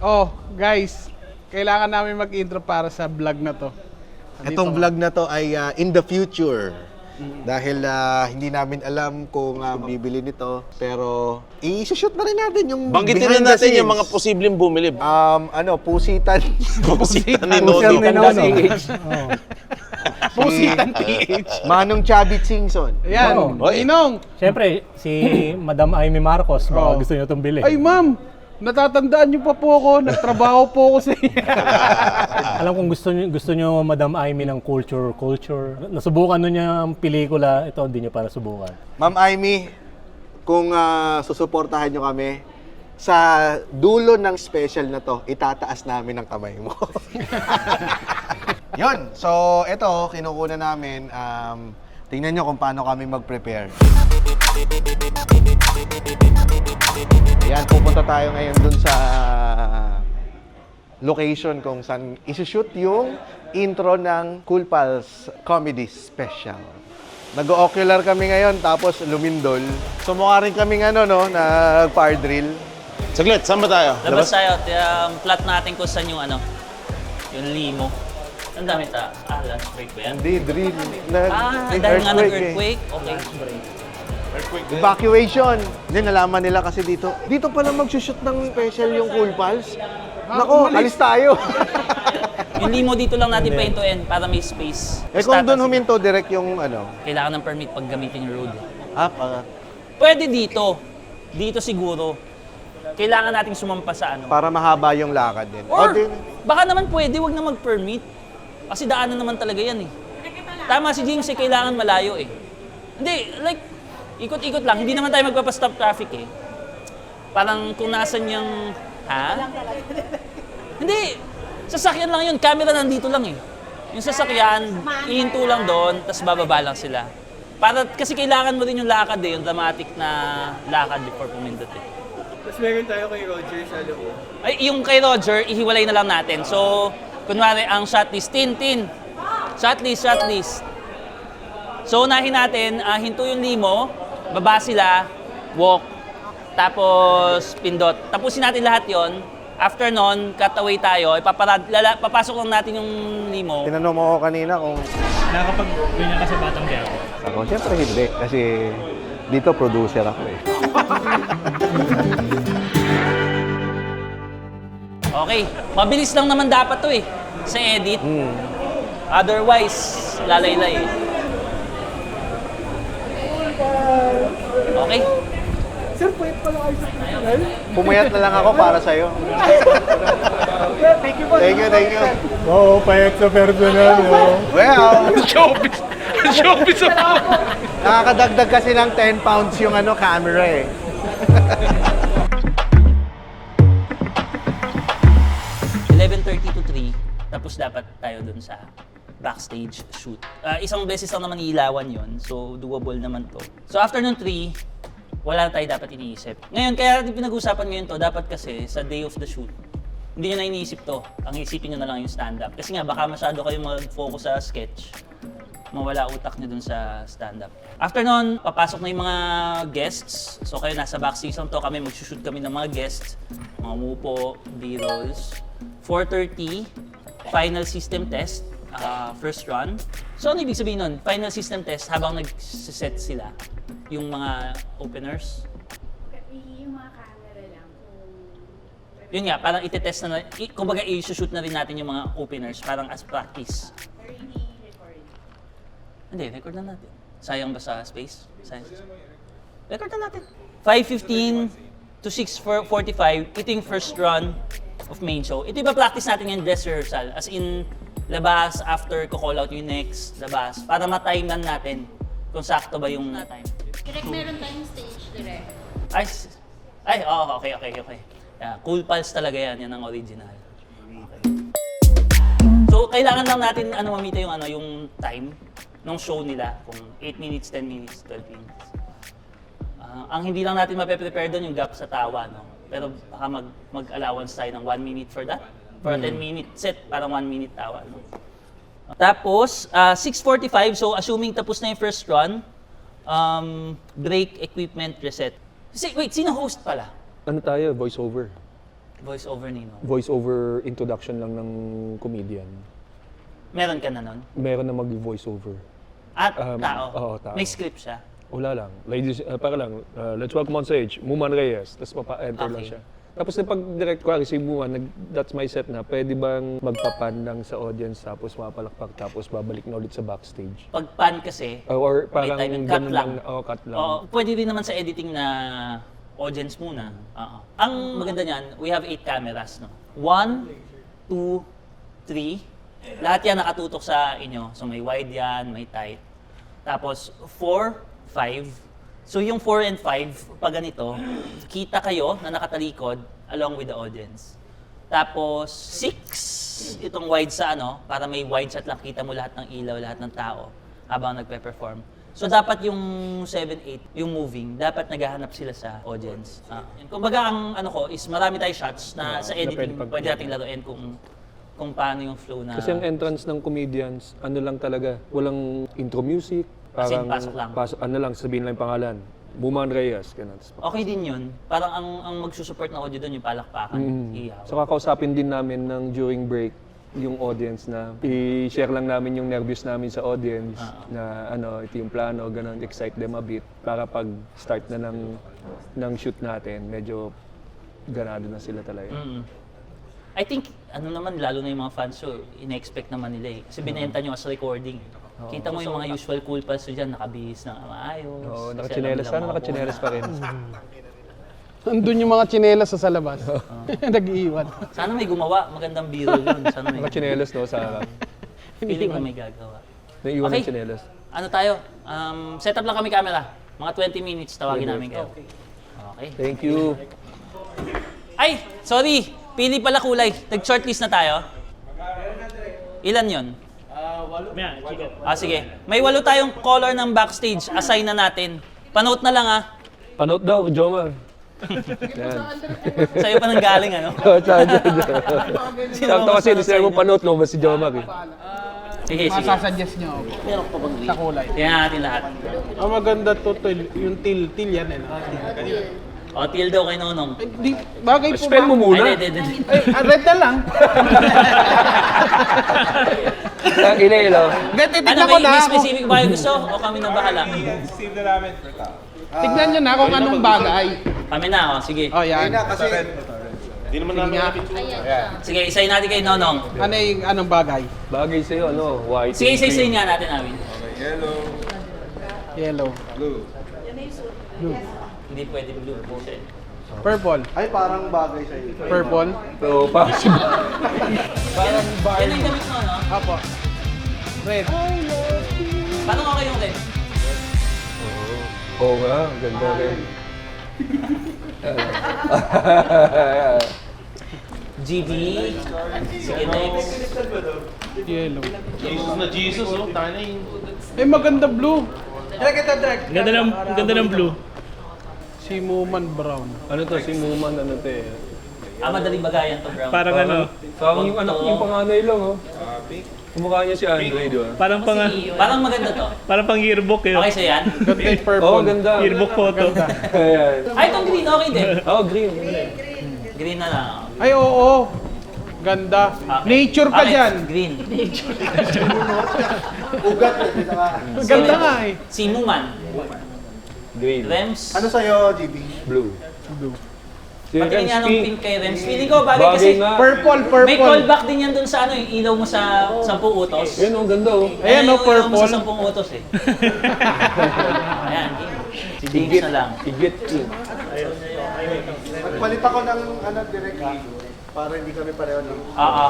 Oh, guys, kailangan namin mag-intro para sa vlog na to. Itong vlog na to ay in the future. Dahil hindi namin alam kung bibili nito. Pero i-shoot na rin natin yung Banggitin behind na the natin scenes. yung mga posibleng bumili. Pusitan. Pusitan ni Pusitan Nono. ni Nono. Pusitan PH. Manong Chavit Singson. Ayan, Oo. Ninong. Siyempre, si Madam Amy Marcos, baka Oo. gusto niyo itong bilhin. Ay, ma'am, natatandaan niyo pa po ako. Nagtrabaho po ako sa inyo. Alam kong gusto niyo Madam Amy ng culture. Nasubukan nun niya ang pelikula, ito hindi niyo para subukan. Ma'am Amy, kung susuportahan nyo kami, sa dulo ng special na to, itataas namin ang kamay mo. Yun, so ito, kinukuna namin. Tingnan nyo kung paano kami mag-prepare. Ayan, pupunta tayo ngayon dun sa location kung saan isushoot yung intro ng Cool Pals Comedy Special. Nag-ocular kami ngayon, tapos lumindol. Sumukha rin kaming nag-fire drill. Saglit, saan ba tayo? Labas tayo. Plot natin kung saan yung yung limo. Ang dami lunch break ba yan? Hindi, drill. Dahil nga nag-earthquake. Okay. Evacuation. Hindi, nalaman nila kasi dito. Dito pala mag-shoot ng special yung Cool Pals. Nako, alis tayo. Yung limo dito lang natin pahintuin para may space. Kung doon huminto, direct yung Kailangan ng permit pag gamitin yung road. Pwede Pwede dito. Dito siguro. Kailangan nating sumampa sa para mahaba yung lakad din. Or, baka naman pwede, wag na mag-permit. Kasi daanan naman talaga yan eh. Tama si James eh, kailangan malayo eh. Hindi, like, ikot-ikot lang. Hindi naman tayo magpapastop traffic eh. Parang kung nasan yung... Hindi, sasakyan lang yun. Camera nandito lang eh. Yung sasakyan, ihinto lang doon, tapos bababa lang sila. Kasi kailangan mo rin yung lakad eh, yung dramatic na lakad before pumindot eh. Tapos meron tayo kay Roger sa loob. Ay, yung kay Roger, ihiwalay na lang natin. So, kunwari, ang shot list, tin. Shot list. So, unahin natin, hinto yung limo, baba sila, walk, tapos pindot. Tapusin natin lahat yon. After nun, cut away tayo, papasok lang natin yung limo. Tinanong mo ako kanina kung... Nakakapag-ganyan kasi Batang Quiapo. Ako, siyempre hindi. Kasi dito producer ako eh. Okay, mabilis lang naman dapat to eh, sa edit. Otherwise, lalaylay eh. Okay. Sir, pwede pala kayo sa personal? Pumayat na lang ako para sa'yo. Thank you po. Thank you. Oo, payag sa personal. Well, Showbiz. Showbiz ako. nakakadagdag kasi ng 10 pounds yung camera eh. to 3, tapos dapat tayo dun sa backstage shoot. Isang beses lang naman iilawan yon, so doable naman to. So after nung 3, wala na tayo dapat iniisip. Ngayon, kaya natin pinag-usapan ngayon to, dapat kasi sa day of the shoot, hindi nyo na iniisip to. Ang isipin nyo na lang yung stand-up. Kasi nga, baka masyado kayo mag-focus sa sketch. Mawala utak nyo dun sa stand-up. After nun, papasok na yung mga guests. So kayo nasa backstage lang to, kami mag-shoot kami ng mga guests. Mga mupo, B-rolls. 4:30, final system test, first run. So ano ibig sabihin nun? Final system test habang nag-set sila, yung mga openers. Yung mga camera lang. Yun nga, parang itetest na, kumbaga i-shoot na rin natin yung mga openers, parang as practice. Hindi, record na natin. Sayang ba sa space? Sayang sa space. Record na natin. 5:15 to 6:45, ito yung first run of main show. Ito iba practice natin yung dress rehearsal. As in, labas, after ko-call out yung next, labas. Para ma-timean natin kung sakto ba yung time. Direct meron tayong stage direct. Okay. Yeah, Cool Pals talaga yan. Yan ang original. So, kailangan lang natin mamita yung time ng show nila. Kung 8 minutes, 10 minutes, 12 minutes. Ang hindi lang natin mape-prepare doon yung gap sa tawa, no? Pero baka mag-allowance tayo ng 1 minute for that. For a 10-minute set, parang 1 minute tawa, no? Tapos, 6:45, so assuming tapos na yung first run, break, equipment, reset. Wait, sino host pala? Ano tayo? Voice over. Voice over Nino. Voice-over introduction lang ng comedian. Meron ka na nun? Meron na mag-voice-over. At Um, tao? oo, tao. May script siya? Wala lang. Ladies, para lang, let's welcome on stage, Muman Reyes. Tapos papa-enter lang Okay. siya. Tapos pag direct ko si Muman, that's my set na. Pwede bang magpapan lang sa audience tapos mapalakpak tapos babalik na ulit sa backstage? Pag pan kasi, Or parang may timing, cut ganun lang. cut lang. Oo, pwede rin naman sa editing na audience muna. Oo. Ang maganda niyan, we have 8 cameras, no? 1, 2, 3. Lahat yan nakatutok sa inyo. So may wide yan, may tight. Tapos 4, 5. So yung 4 and 5, pag ganito, kita kayo na nakatalikod along with the audience. Tapos 6, itong wide sa para may wide shot lang, kita mo lahat ng ilaw, lahat ng tao habang nagpe-perform. So dapat yung 7, 8, yung moving, dapat naghahanap sila sa audience. Kumbaga ang ko is marami tayong shots na sa editing pwede nating laruin kung paano yung flow na... Kasi ang entrance ng comedians, lang talaga, walang intro music. As in, Parang pasok lang. lang, sabihin lang yung pangalan. Muman Reyes, ganun. Okay din yun. Parang ang magsusupport na audio doon yung palakpakan. Iyaw. So kakausapin din namin ng during break yung audience na i-share lang namin yung nervous namin sa audience na ito yung plano, ganun, excite them a bit para pag start na ng shoot natin, medyo ganado na sila talaga. I think, naman, lalo na yung mga fans, so, ina-expect naman nila eh. Kasi binenta nyo as recording. Kita mo yung mga usual cool pals dyan, nakabihis na maayos. Oo, Kasi nakachinelas. alam nila Sana mga nakachinelas pa rin. Nandun yung mga tsinelas sa labas. Nag-iiwan. Sana may gumawa, magandang biro yun. Sana may Nakachinelas, no, sa harap. feeling ko may gagawa. Naiiwan Okay. ng chinelas. Ano tayo? Set up lang kami camera. Mga 20 minutes, tawagin namin kayo. Okay. Thank you. Ay, sorry. Pili pala kulay. Nag-shortlist na tayo. Ilan yon? Sige. May 8 tayong color ng backstage. Assign na natin. Panote na lang Panote daw, Jomar. Sa'yo pa nang galing Sakto kasi, hindi sila mo panote, lumabas si Jomar eh. Sige, sige. Masasuggest nyo ako. Sa kulay. Tingnan natin lahat. Ang maganda to, yung til yan eh. O, til daw kay Nonong. Bagay po Spell mo muna. Ay, hindi. red na lang. Ang ilo. Titignan ko na may kung, specific ba kayo gusto? O kami na bahala? tignan nyo na kung anong bagay. Kami na, sige. Oh, yan. Kasi Hindi naman namin Sige, isayin natin kay Nonong. Ano yung anong bagay? Bagay sa'yo, white. Sige, isayin nga natin namin. Yellow. Hindi pwede blue. Bullshit. Purple. ay parang bagay sa iyo. Purple. So, possible. Yan ang damit mo, no? Apo. Red. Paano okay yung red? Oo nga, ganda rin. GB. Sige, next. Yellow. Jesus na Jesus, oh. Tayo na yung... Maganda blue. Ganda ng blue. Si Muman Brown. Ano to, si Muman, Madaling bagayan to, Brown. Parang Parang yung anak, yung panganay lang, Kumukha niya si Andre, di ba? Parang maganda to. Parang pang yearbook eh. Okay, so yan. Ganda yung purple. Oo, ganda. Yearbook photo. Ayan. Ay, itong green, okay din. Green. Green na lang. Ay, oo. Ganda. Okay. Nature ka Okay, dyan. Green. Ugat. Ganda nga eh. Si Muman. Green. Rems. Ano sa'yo, GB? Blue. Si Patingin nga ng Rems, pink kay Rems. Feeling ko bagay kasi Bagay nga. Purple, may purple. callback din yan dun sa yung ilaw mo sa 10 utos. Yan, ang ganda, Ayan, yung ilaw mo purple. sa 10 utos eh. Ayan, si James na lang. Igit. Nagpalit ako ng direct para hindi kami pareho ng... Oo.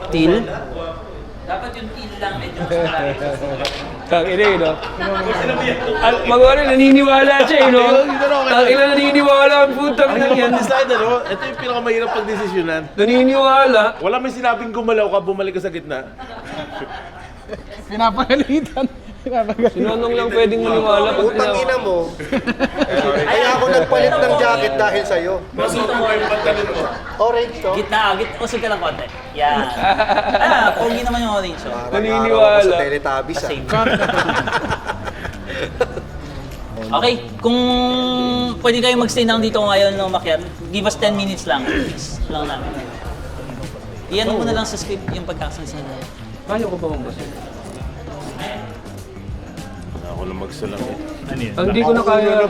Til? Dapat yung til lang medyo mas malaki. Tangina eh, no? Magwari, naniniwala siya eh, no? Tangina, naniniwala ang putang na yan. Decide, ano? Ito yung pinakamahirap pagdesisyonan. Naniniwala. Wala may sinabing gumalaw ka, bumalik ka sa gitna. Pinapagalitan. Sinonong lang pwedeng maniwala pag Utang ina mo. Kaya ako nagpalit ng jacket dahil sa'yo. Dito mo. Orange to. Gitna, usog ka lang konti. Yan. Pogi naman yung orange. Parang Naniniwala. araw ako sa Teletubbies, Kasi Okay, kung pwede kayong magstay lang dito ngayon no makyat, give us 10 minutes lang. Please, lang namin. Iyan mo na lang sa script yung pagkakasalsin. Kaya ko ba magbasa? Ako lang magsalang eh. Ang hindi ko na kaya...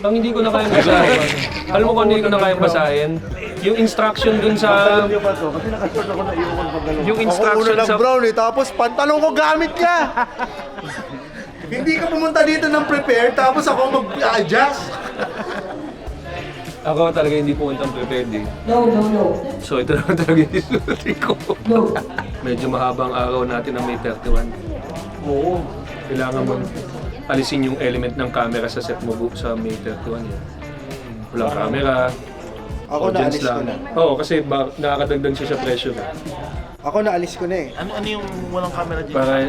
Ang hindi ko na kaya basahin. Alam mo kung hindi ko na kaya basahin? Yung instruction dun sa... Yung instruction Ako una sa... ng brownie, tapos pantalon ko gamit niya. Hindi ka pumunta dito ng prepare, tapos ako mag-adjust. Ako talaga hindi pumuntang prepared eh. No. So ito naman talaga yung susutin ko. Medyo mahabang araw natin ang May 31. Oo. Kailangan mo alisin yung element ng camera sa set mo sa May 31 yan. Walang camera. Ako naalis ko na. Oo, kasi nakakadagdag siya sa pressure. Ako naalis ko na eh. Ano yung walang camera dito? Para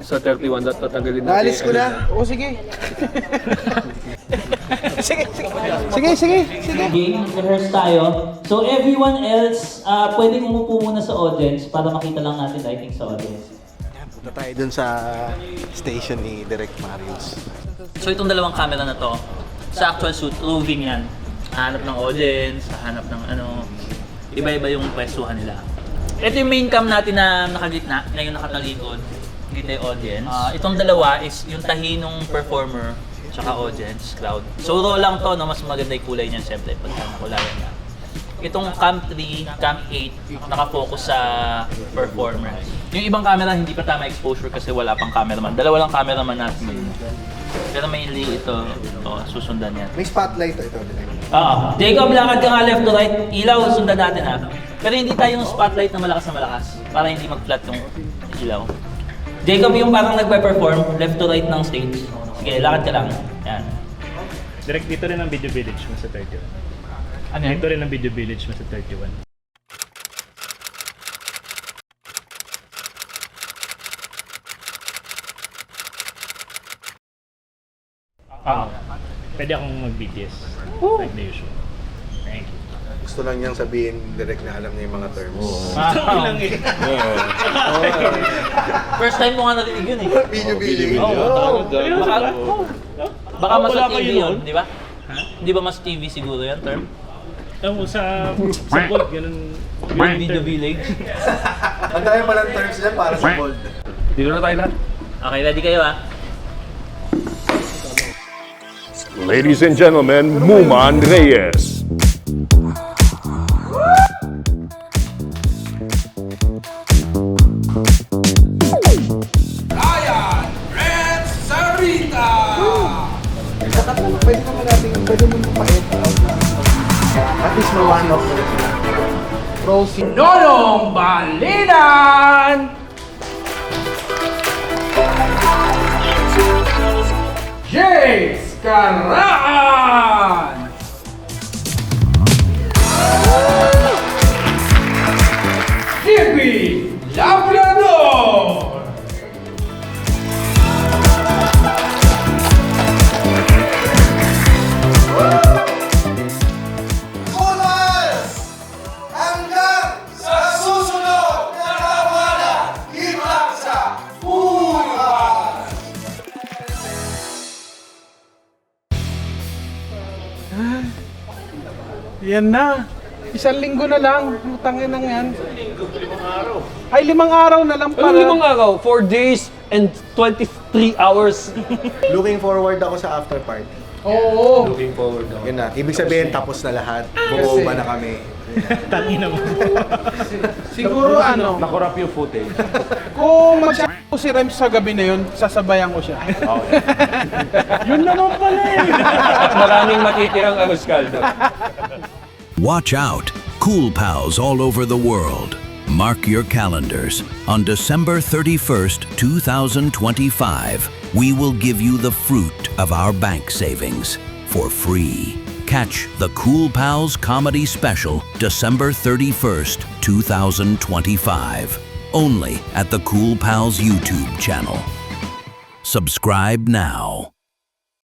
sa 31 tatanggalin natin. Naalis ko na. O sige. Sige. Game, rehearse tayo. So everyone else, pwede umupo muna sa audience para makita lang natin lighting sa audience. Punta tayo dun sa station ni Direk Marius. So itong dalawang camera na to, sa actual shoot, roving yan. Hanap ng audience, hanap ng iba-iba yung pwestuhan nila. Ito yung main cam natin na nakagitna, ngayon nakatalikod, kita yung audience. Itong dalawa is yung tahi ng performer, tsaka audience, crowd. So raw lang to, no? Mas maganda yung kulay niyan, siyempre, pagka nakulayan niya. Itong cam 3, cam 8, nakafocus sa performer. Yung ibang camera hindi pa tama exposure kasi wala pang cameraman. Dalawa lang cameraman natin yun. Pero mainly ito, susundan yan. May spotlight ito, Direk. Oo. Jacob, lakad ka nga left to right. Ilaw, sundan natin ha. Pero hindi tayo yung spotlight na malakas para hindi mag-flat yung ilaw. Jacob yung parang nagpe-perform, left to right ng stage. Sige, lakad ka lang. Yan. Direct dito rin ang Video Village mo sa 31. Ano yan? Dito rin ang Video Village mo sa 31. Pwede akong mag-BTS. Like the usual. Thank you. Gusto lang niyang sabihin, Direk, na alam niya yung mga terms. First time ko nga narinig yun eh. Video billing. Baka mas Wala TV kayo yun, nun? di ba? Di ba mas TV siguro yan term? Sa Bolt, ganun. Video Village. Ang dami palang terms dyan para sa bold. Dito na tayo lahat. Okay, ready kayo ah. Ladies and gentlemen, Muman Reyes. Pwede mo mapait. At least may one off. Rosie. Nonong Balinan! James Caraan! Jimmy Labrador! Hanggang sa susunod na kawana, imak sa Pulpas! Yan na. Isang linggo na lang. Utangin nang yan. Ay, 5 araw na lang para. 5 araw, 4 days and 23 hours. Looking forward ako sa after party. Oo. Looking forward ako. Yun na. Ibig sabihin, tapos na lahat. Bumaba na kami. Tangina mo. Siguro Nakurap yung footage. kung mag-s*** si Rems sa gabi na yun, sasabayan ko siya. Yun naman pala eh. Maraming matitirang arroz caldo. Watch out! Cool Pals all over the world. Mark your calendars. On December 31st, 2025, we will give you the fruit of our bank savings for free. Catch the Cool Pals Comedy Special December 31st, 2025. Only at the Cool Pals YouTube channel. Subscribe now.